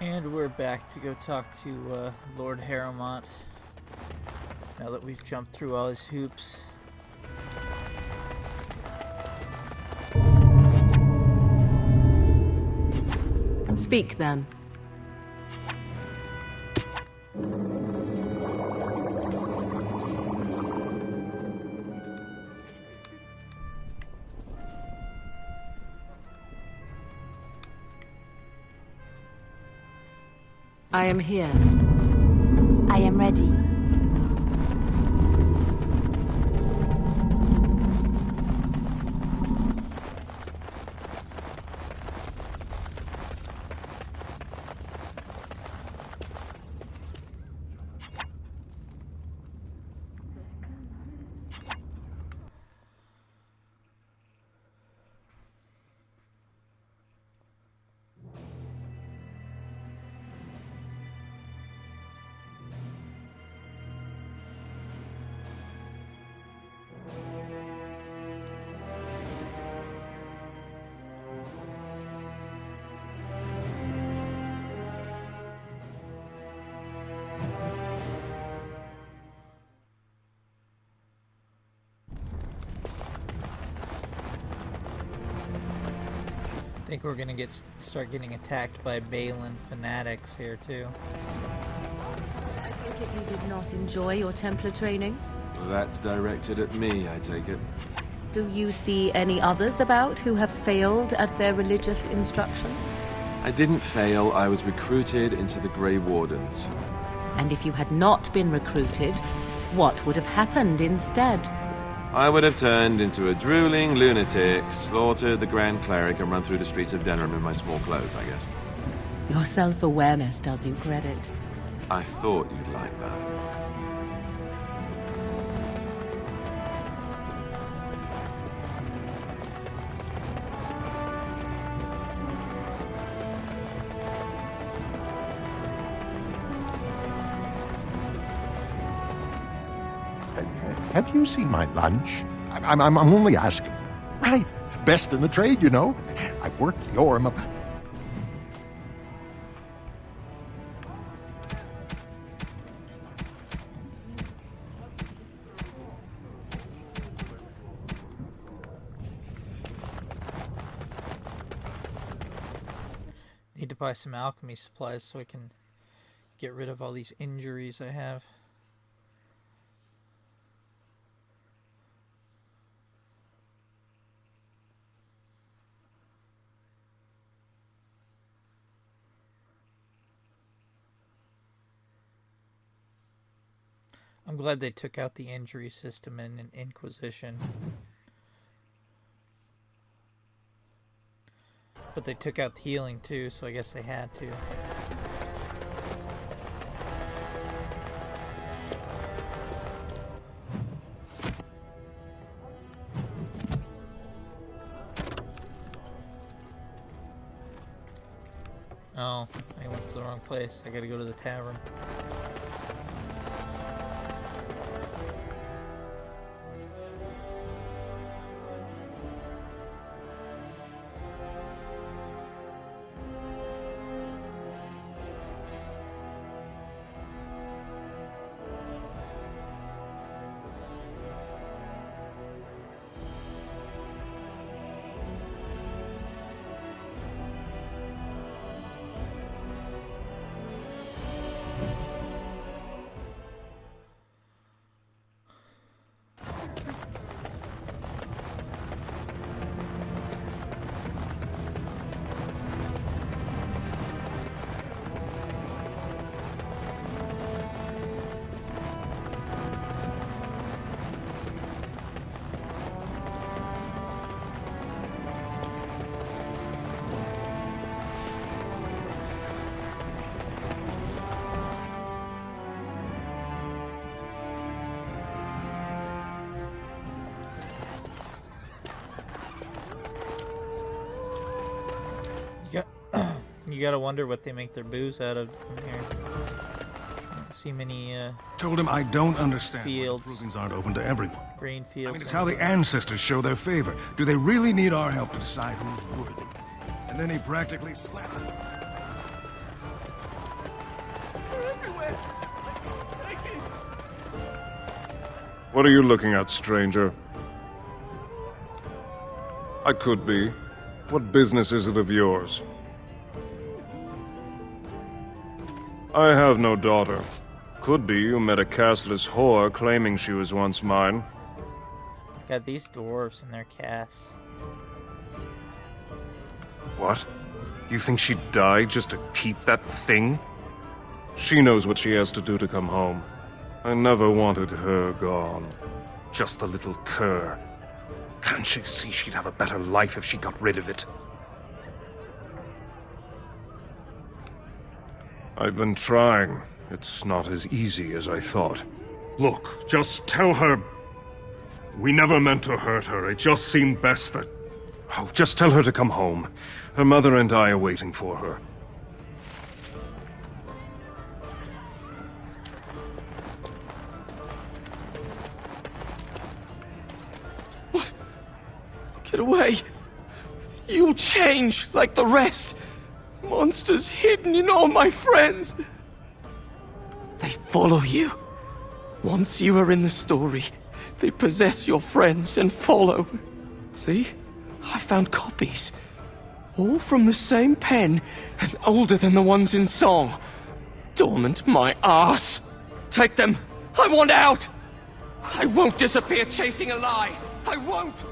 And we're back to go talk to Lord Harrowmont. Now that we've jumped through all his hoops. Speak then. I am here. I am ready. I think we're gonna start getting attacked by Balin fanatics here too. I take it you did not enjoy your Templar training? That's directed at me, I take it. Do you see any others about who have failed at their religious instruction? I didn't fail, I was recruited into the Grey Wardens. And if you had not been recruited, what would have happened instead? I would have turned into a drooling lunatic, slaughtered the Grand Cleric, and run through the streets of Denham in my small clothes, I guess. Your self-awareness does you credit. I thought you'd like that. Have you seen my lunch? I'm only asking. Right, best in the trade, you know. I work the Orm. Need to buy some alchemy supplies so I can get rid of all these injuries I have. I'm glad they took out the injury system in an Inquisition. But they took out the healing too, so I guess they had to. Oh, I went to the wrong place. I gotta go to the tavern. You gotta wonder what they make their booze out of in here. I don't see many Told him I don't understand. Fields. Provings aren't open to everyone. grain fields. I mean, it's how the ancestors show their favor. Do they really need our help to decide who's worthy? And then he practically slapped him. What are you looking at, stranger? I could be. What business is it of yours? I have no daughter. Could be you met a castless whore claiming she was once mine. Got these dwarves and their casts. What? You think she'd die just to keep that thing? She knows what she has to do to come home. I never wanted her gone. Just the little cur. Can't she see she'd have a better life if she got rid of it? I've been trying. It's not as easy as I thought. Look, just tell her... We never meant to hurt her. It just seemed best that... Oh, just tell her to come home. Her mother and I are waiting for her. What? Get away! You'll change like the rest! Monsters hidden in all my friends! They follow you. Once you are in the story, they possess your friends and follow. See? I found copies. All from the same pen, and older than the ones in song. Dormant my arse! Take them! I want out! I won't disappear chasing a lie! I won't!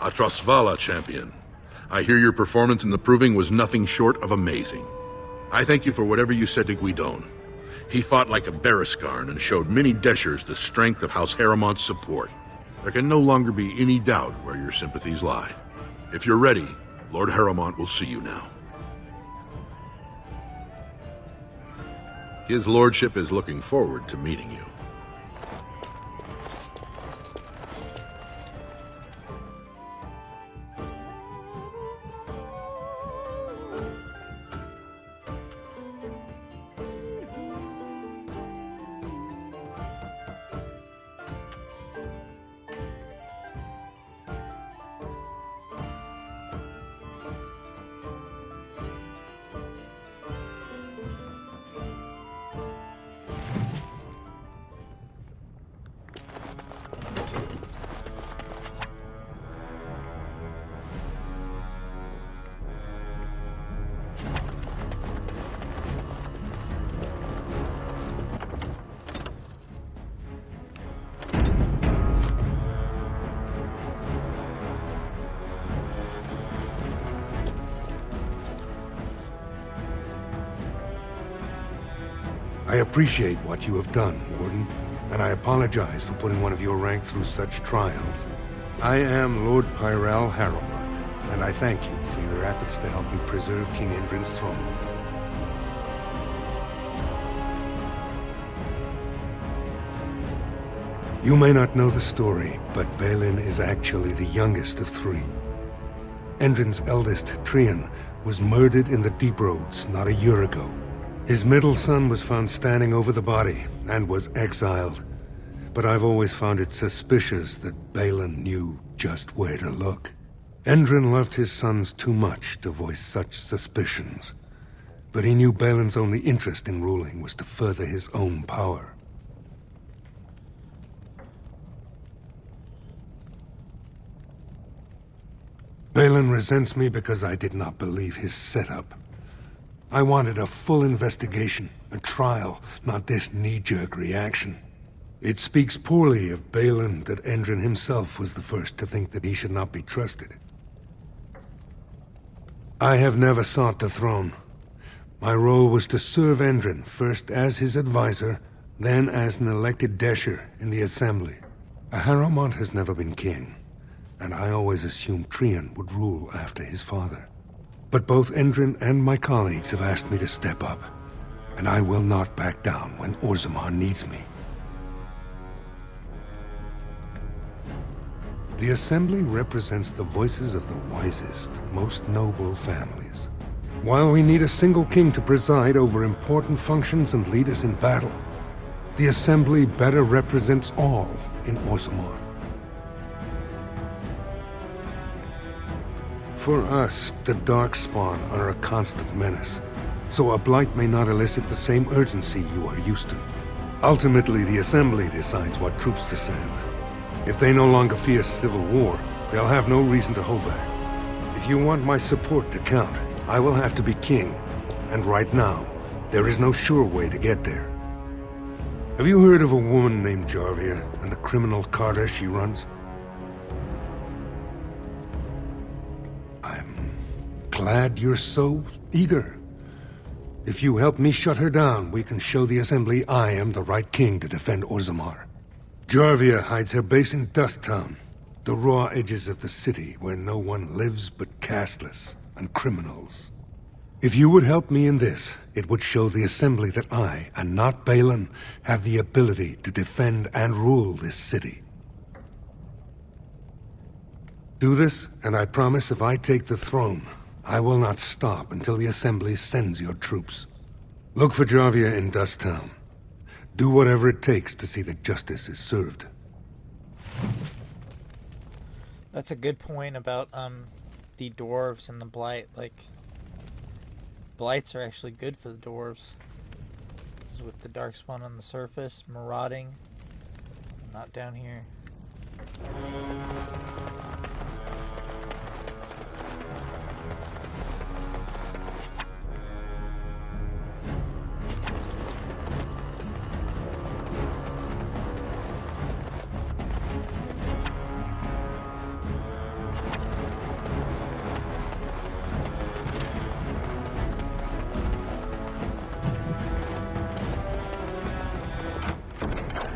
Atrasvala, champion. I hear your performance in the proving was nothing short of amazing. I thank you for whatever you said to Guidon. He fought like a Berescarn and showed many Deshers the strength of House Harrowmont's support. There can no longer be any doubt where your sympathies lie. If you're ready, Lord Harrowmont will see you now. His lordship is looking forward to meeting you. I appreciate what you have done, Warden, and I apologize for putting one of your rank through such trials. I am Lord Pyral Harrowmont, and I thank you for your efforts to help me preserve King Endrin's throne. You may not know the story, but Balin is actually the youngest of three. Endrin's eldest, Trian, was murdered in the Deep Roads not a year ago. His middle son was found standing over the body and was exiled. But I've always found it suspicious that Balin knew just where to look. Endrin loved his sons too much to voice such suspicions. But he knew Balin's only interest in ruling was to further his own power. Balin resents me because I did not believe his setup. I wanted a full investigation, a trial, not this knee-jerk reaction. It speaks poorly of Balin that Endrin himself was the first to think that he should not be trusted. I have never sought the throne. My role was to serve Endrin, first as his advisor, then as an elected Desher in the Assembly. A Harrowmont has never been king, and I always assumed Trian would rule after his father. But both Endrin and my colleagues have asked me to step up, and I will not back down when Orzammar needs me. The Assembly represents the voices of the wisest, most noble families. While we need a single king to preside over important functions and lead us in battle, the Assembly better represents all in Orzammar. For us, the Darkspawn are a constant menace, so a blight may not elicit the same urgency you are used to. Ultimately, the Assembly decides what troops to send. If they no longer fear civil war, they'll have no reason to hold back. If you want my support to count, I will have to be king, and right now, there is no sure way to get there. Have you heard of a woman named Jarvia and the criminal carter she runs? I'm glad you're so eager. If you help me shut her down, we can show the Assembly I am the right king to defend Orzammar. Jarvia hides her base in Dust Town, the raw edges of the city where no one lives but casteless and criminals. If you would help me in this, it would show the Assembly that I, and not Balin, have the ability to defend and rule this city. Do this, and I promise if I take the throne, I will not stop until the Assembly sends your troops. Look for Jarvia in Dust Town. Do whatever it takes to see that justice is served. That's a good point about the dwarves and the blight. Like, blights are actually good for the dwarves. This is with the Darkspawn on the surface, marauding. Not down here.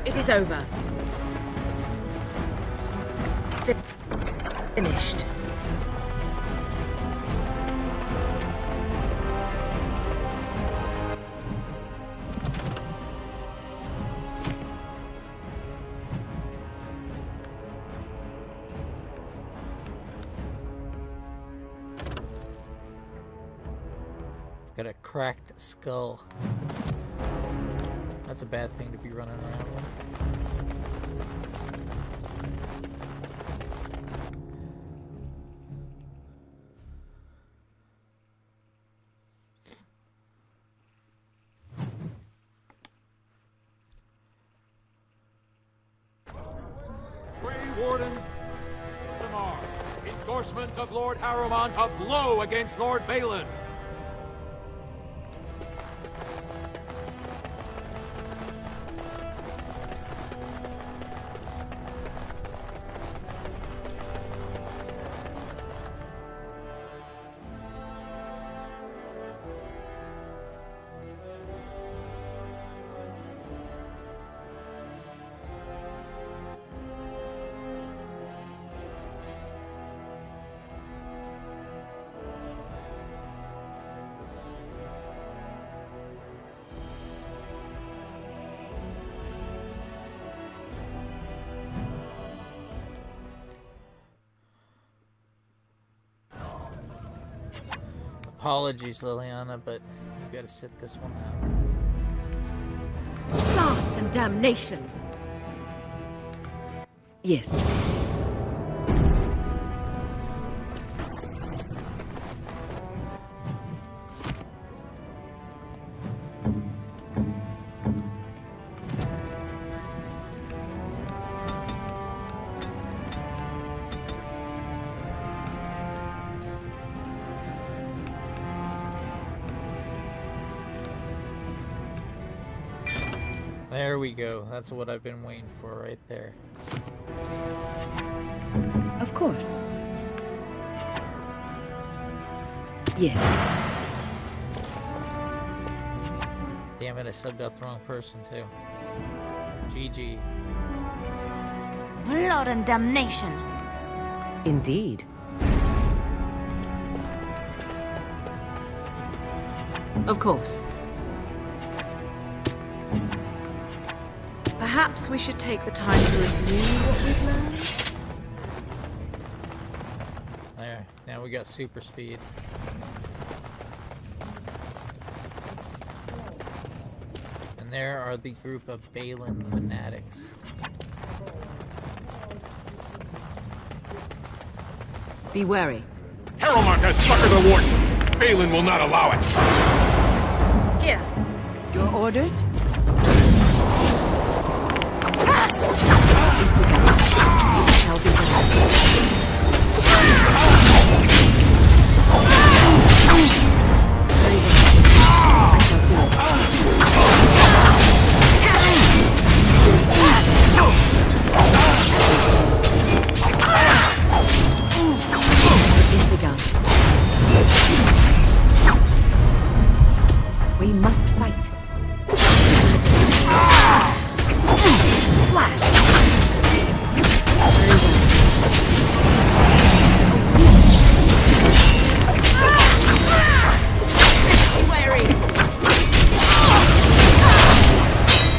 It is over. Finished. I've got a cracked skull. That's a bad thing to be running around with. Grey Warden Orzammar, endorsement of Lord Harrowmont, a blow against Lord Balin. Apologies, Liliana, but you gotta sit this one out. Blast and damnation! Yes. There we go. That's what I've been waiting for right there. Of course. Yes. Damn it, I subbed out the wrong person too. GG. Blood and damnation. Indeed. Of course. Perhaps we should take the time to review what we've learned. There. Now we got super speed. And there are the group of Balin fanatics. Be wary. Harrowmont has suckered the warden. Balin will not allow it. Here. Your orders? Shall be done. Very well. I shall do it. It is begun. We must fight. Flash! Very well. Wary!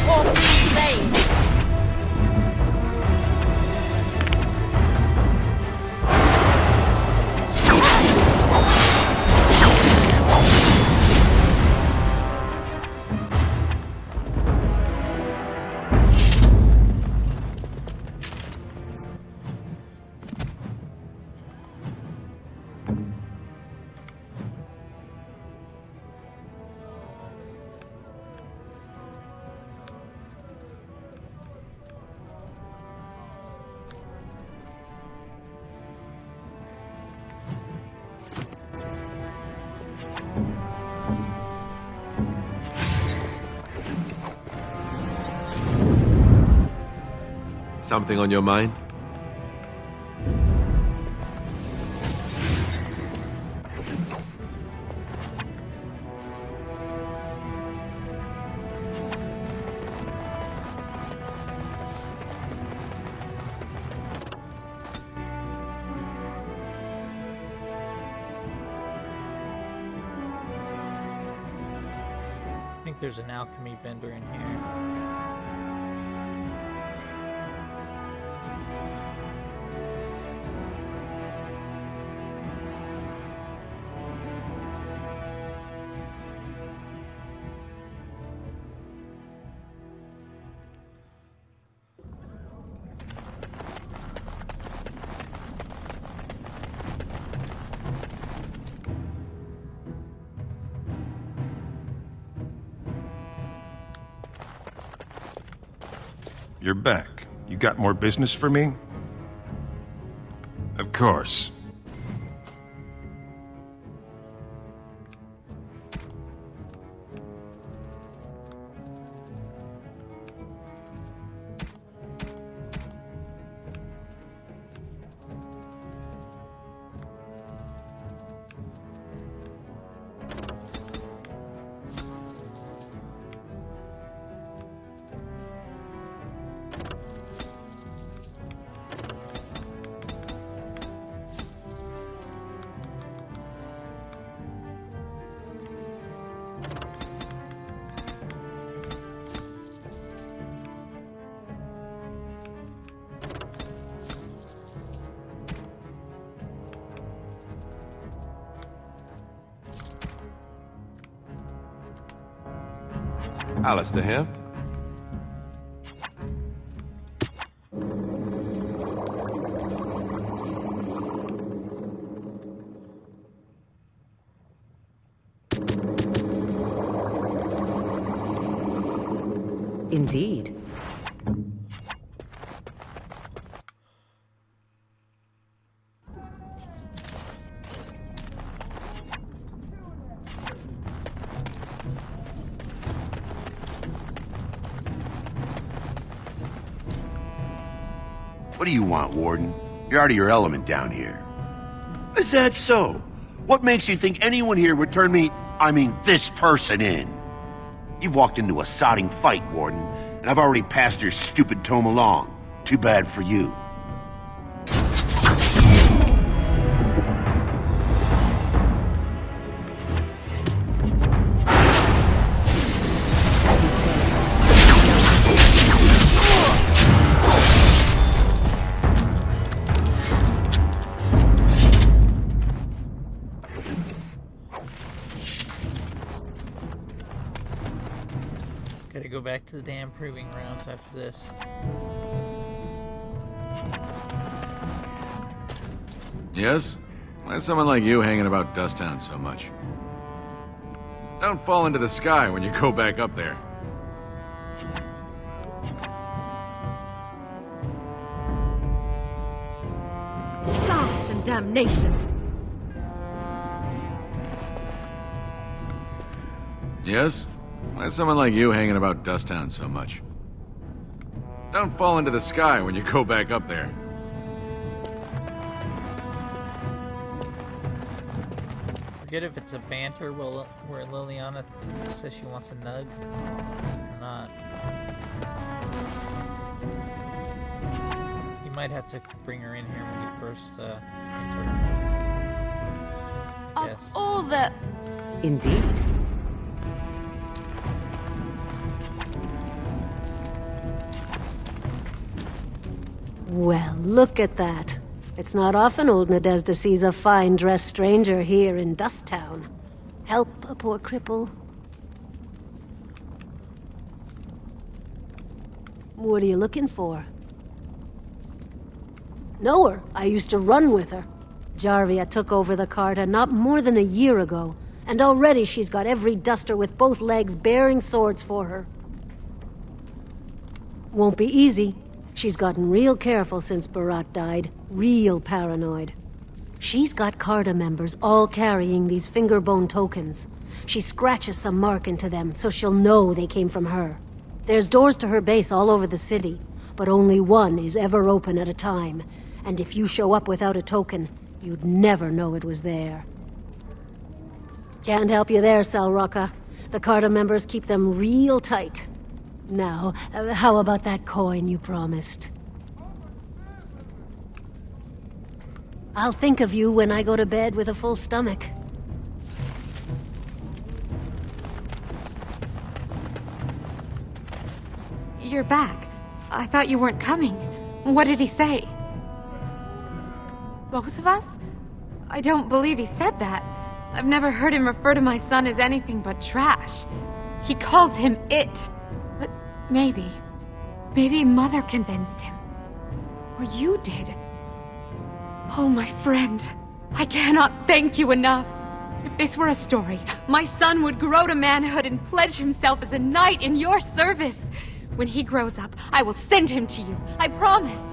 All things slain! Something on your mind? I think there's an alchemy vendor in here. You're back. You got more business for me? Of course. Alistair here. Indeed. What do you want, Warden? You're out of your element down here. Is that so? What makes you think anyone here would turn me, this person in? You've walked into a sodding fight, Warden, and I've already passed your stupid tome along. Too bad for you. go back to the damn proving grounds after this. Yes? Why is someone like you hanging about Dusttown so much? Don't fall into the sky when you go back up there. Blast and damnation! Yes? Why is someone like you hanging about Dusttown so much? Don't fall into the sky when you go back up there. Forget if it's a banter where Liliana says she wants a nug or not. You might have to bring her in here when you first enter. I guess. Of all the... Indeed. Well, look at that. It's not often old Nadezda sees a fine-dressed stranger here in Dusttown. Help a poor cripple. What are you looking for? Know her. I used to run with her. Jarvia took over the Carta not more than a year ago, and already she's got every duster with both legs bearing swords for her. Won't be easy. She's gotten real careful since Barat died. Real paranoid. She's got Carta members all carrying these fingerbone tokens. She scratches some mark into them so she'll know they came from her. There's doors to her base all over the city, but only one is ever open at a time. And if you show up without a token, you'd never know it was there. Can't help you there, Salrocca. The Carta members keep them real tight. Now, how about that coin you promised? I'll think of you when I go to bed with a full stomach. You're back. I thought you weren't coming. What did he say? Both of us? I don't believe he said that. I've never heard him refer to my son as anything but trash. He calls him it. But maybe Mother convinced him. Or you did. Oh, my friend. I cannot thank you enough. If this were a story, my son would grow to manhood and pledge himself as a knight in your service. When he grows up, I will send him to you. I promise.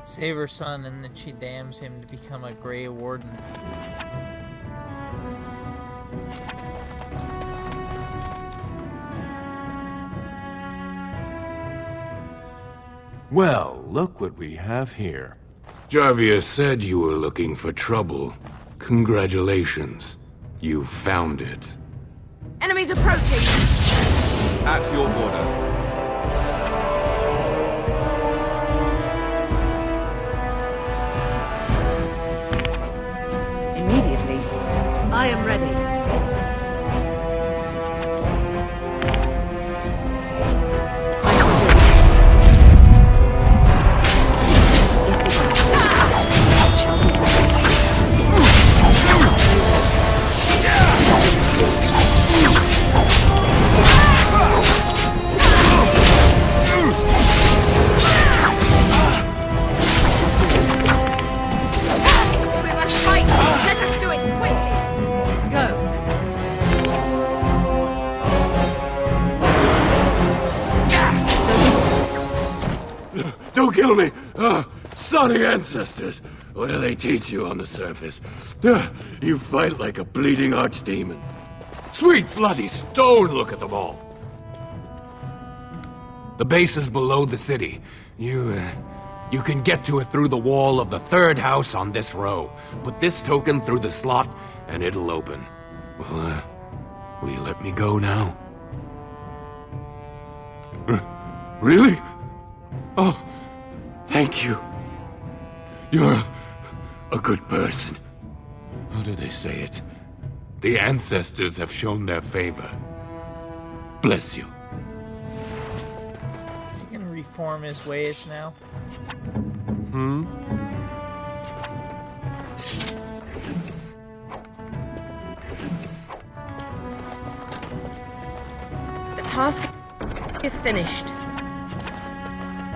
Save her son, and then she damns him to become a Grey Warden. Well, look what we have here. Jarvia said you were looking for trouble. Congratulations. You found it. Enemies approaching! At your order. Immediately. I am ready. Don't kill me! Sorry ancestors! What do they teach you on the surface? You fight like a bleeding archdemon. Sweet bloody stone, look at them all! The base is below the city. You can get to it through the wall of the third house on this row. Put this token through the slot, and it'll open. Well, will you let me go now? Really? Oh, thank you. You're a good person. How do they say it? The ancestors have shown their favor. Bless you. Is he gonna reform his ways now? The task is finished.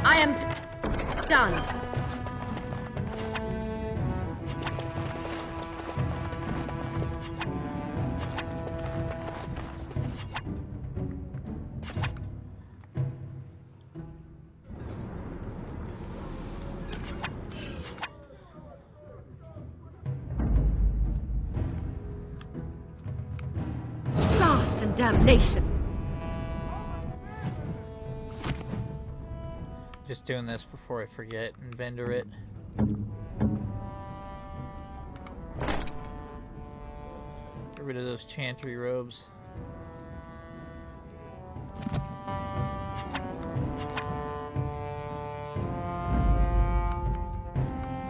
I am done. Blast and damnation. Just doing this before I forget and vendor it. Get rid of those chantry robes.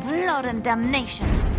Blood and damnation.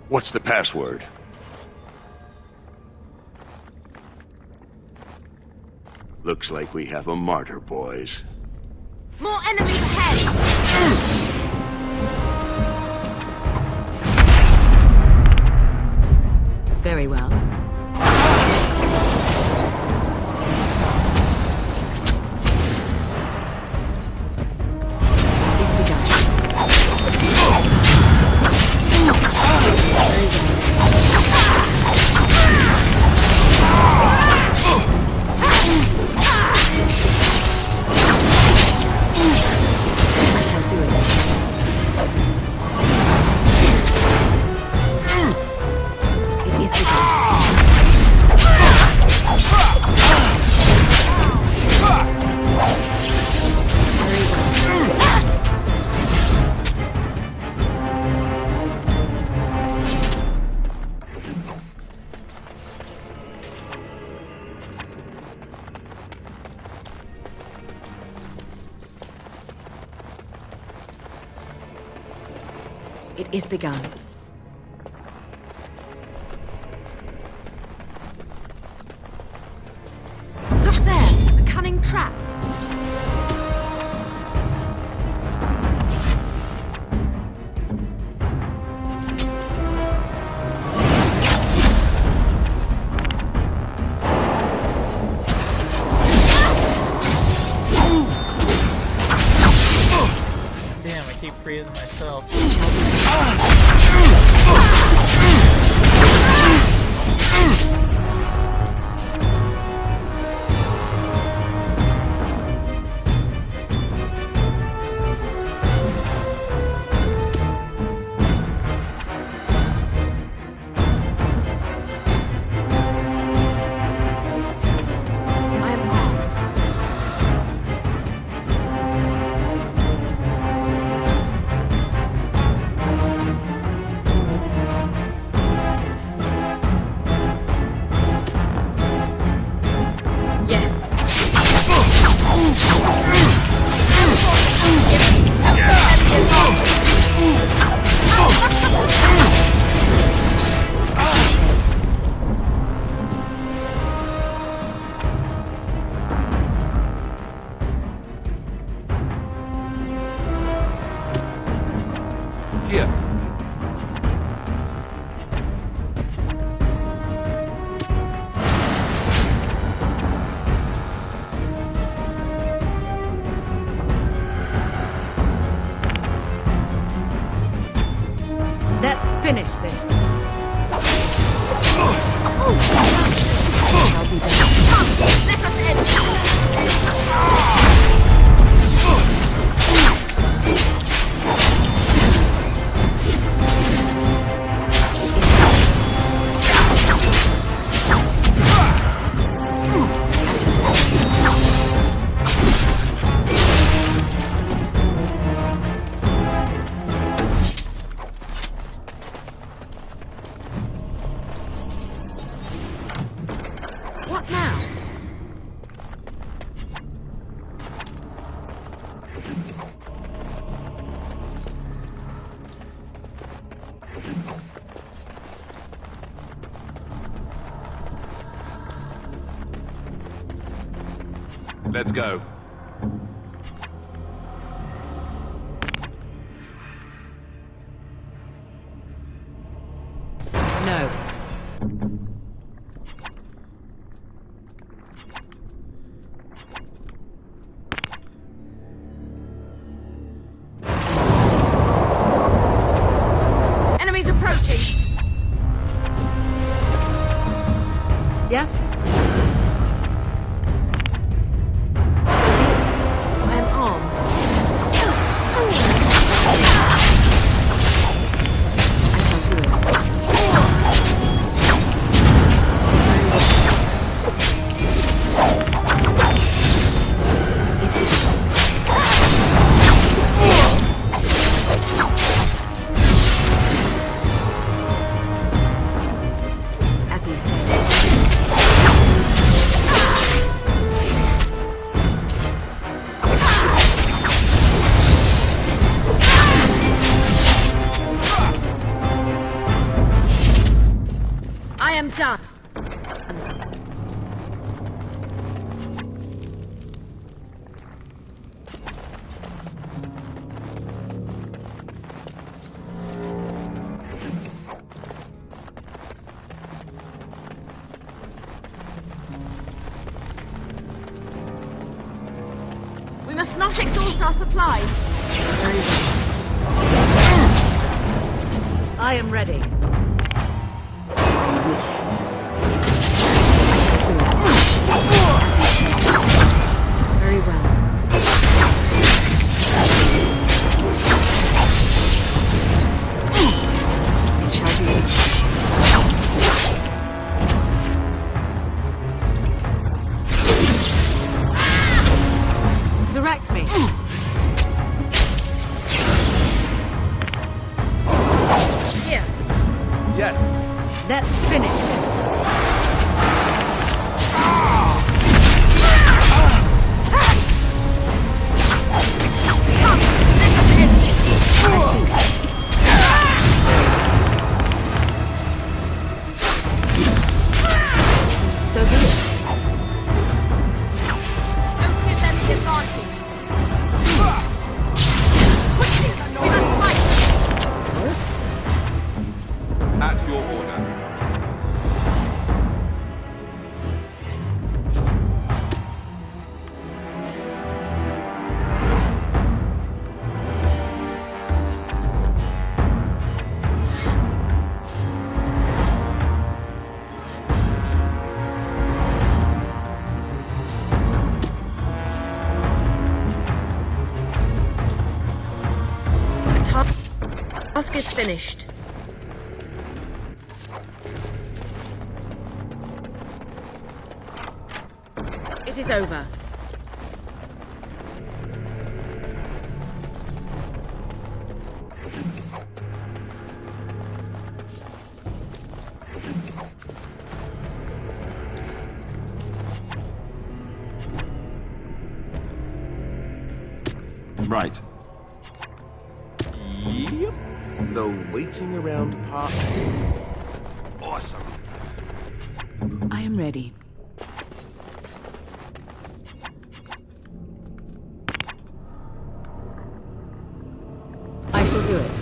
What's the password? Looks like we have a martyr, boys. More enemies ahead! Very well. It is begun. Look there! A cunning trap! Damn, I keep freezing myself. finish this. Shall be done. Let us end. What now? Let's go. No. Enemies approaching. Yes? I am armed. As you say. I am done. We must not exhaust our supplies. I am ready. Very well. It shall be. Direct me. Here. Yes. Let's finish this. So be it. Don't give them the advantage. Quickly, we must fight. At your order. Task is finished. It is over. Right. Yep. The waiting around part is awesome. I am ready. I shall do it.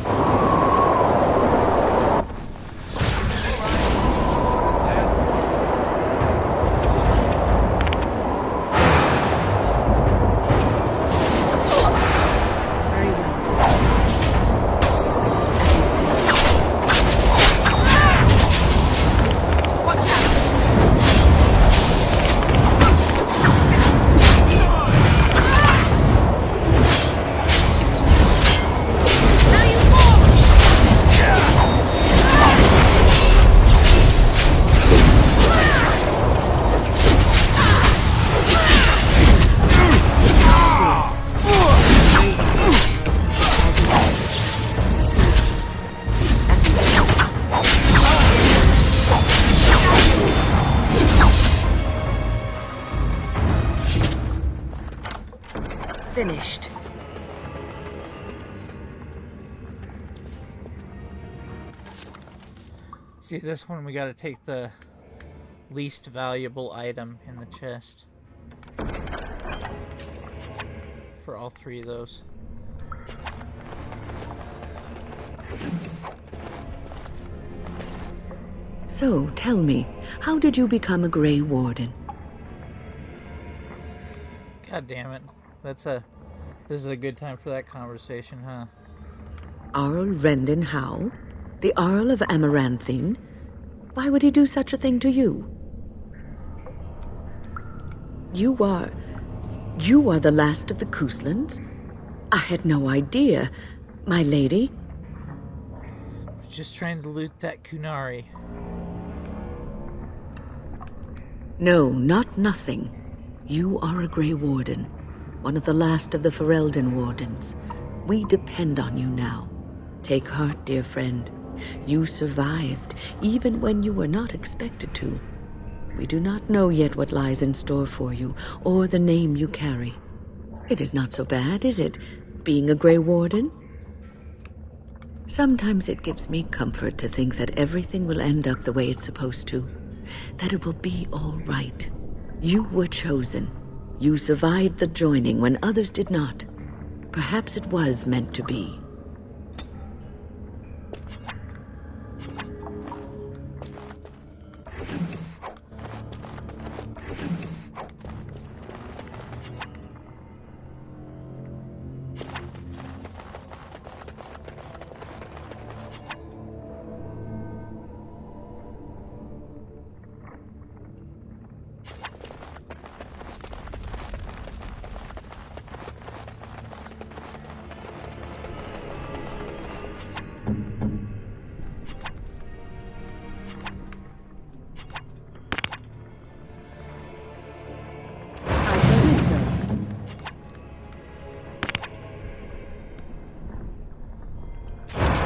Very well. As you say. finished. See, this one we gotta take the least valuable item in the chest. For all three of those. So, tell me, how did you become a Grey Warden? God damn it. This is a good time for that conversation, huh? Arl Rendon Howe? The Earl of Amaranthine? Why would he do such a thing to you? You are the last of the Couslands? I had no idea, my lady. Just trying to loot that Kunari. No, not nothing. You are a Grey Warden, one of the last of the Ferelden Wardens. We depend on you now. Take heart, dear friend. You survived, even when you were not expected to. We do not know yet what lies in store for you, or the name you carry. It is not so bad, is it, being a Grey Warden? Sometimes it gives me comfort to think that everything will end up the way it's supposed to. That it will be all right. You were chosen. You survived the joining when others did not. Perhaps it was meant to be.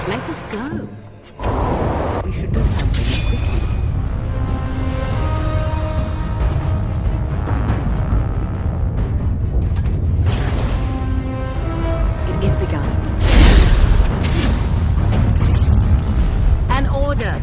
Let us go. We should do something quickly. It is begun. An order.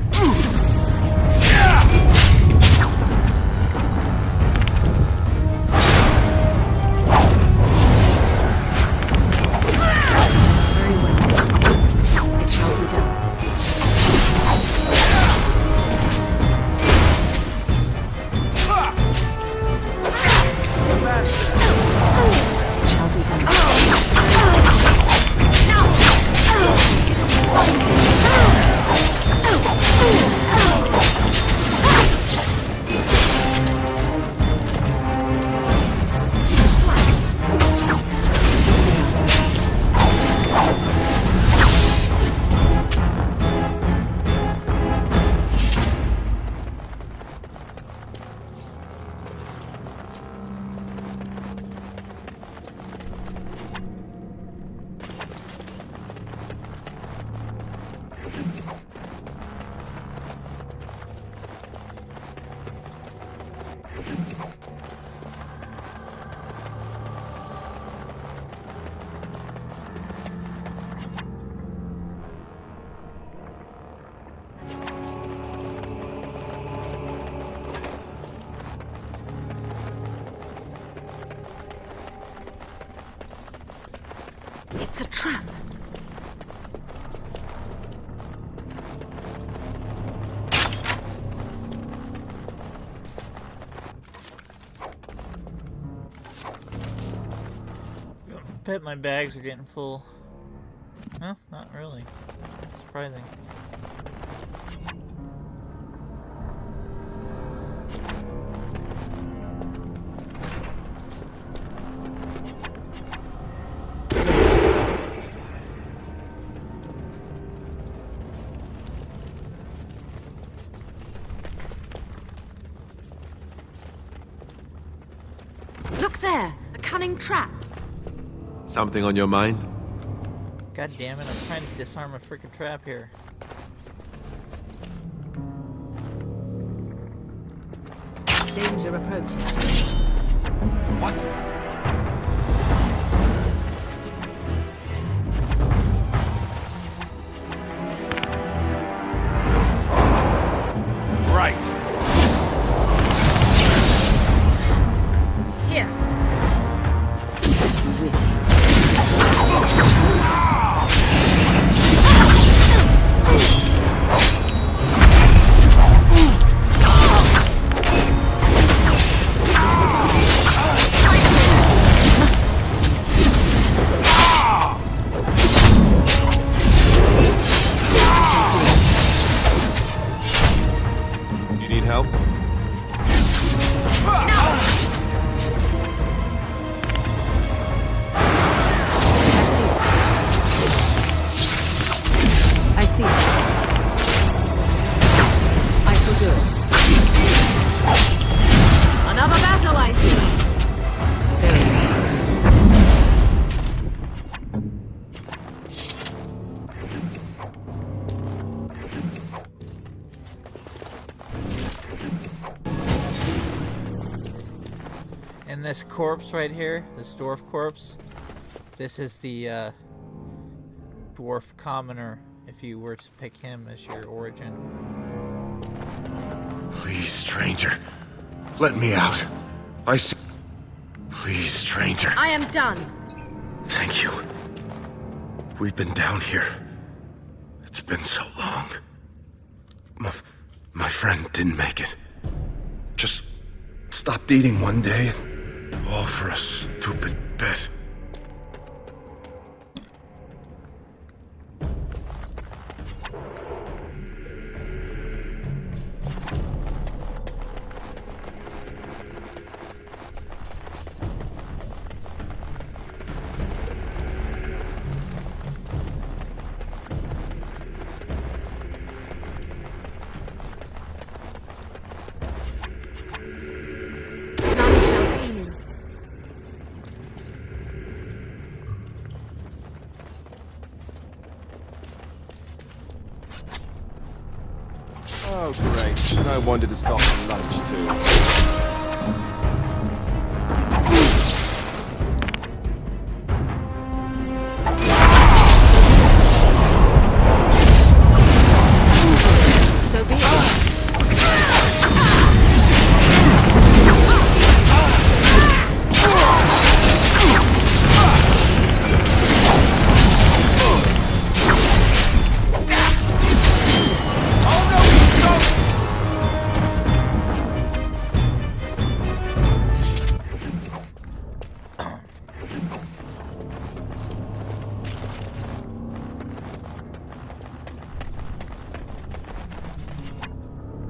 It's a trap. I bet my bags are getting full. Huh? Not really. Surprising. Look there! A cunning trap! Something on your mind? God damn it, I'm trying to disarm a freaking trap here. Danger approaching. What? And this corpse right here, this dwarf corpse, this is the dwarf commoner, if you were to pick him as your origin. Please, stranger. Let me out. Please, stranger. I am done. Thank you. We've been down here. It's been so long. My friend didn't make it. Just stopped eating one day, and all for a stupid bet. None shall see me. Oh, great. I wanted to stop for lunch, too. So be it.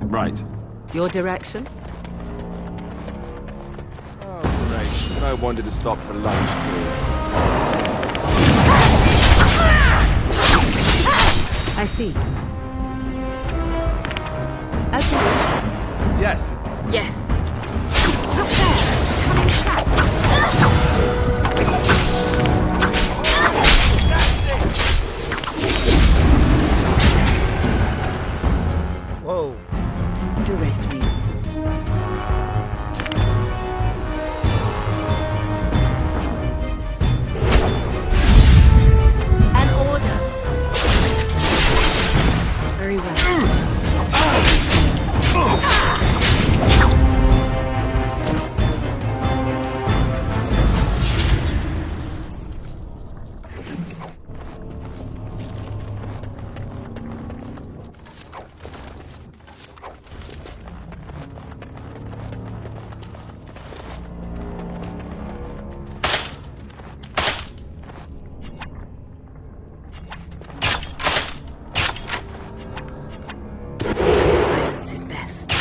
Right. Your direction? Oh, great. I wanted to stop for lunch, too. I see. As you Yes. Yes. Look there. Coming track. Whoa. Direct me. An order. Very well. Silence is best.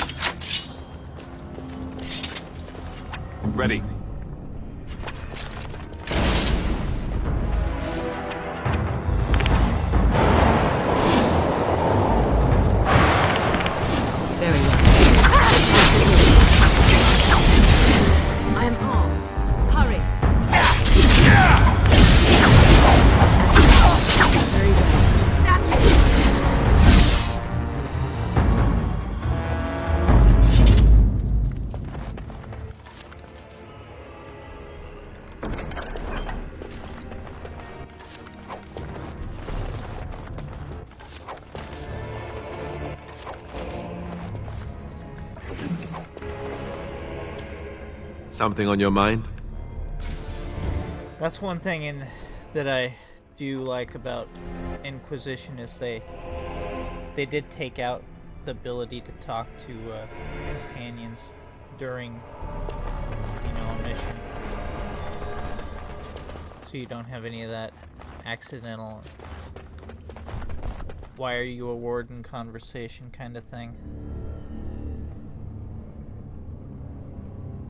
Ready. Very well. I am armed. Hurry. Very well. Damn you. Something on your mind? That's one thing that I do like about Inquisition is they did take out the ability to talk to companions during, a mission. So you don't have any of that accidental "why are you a warden" conversation kind of thing.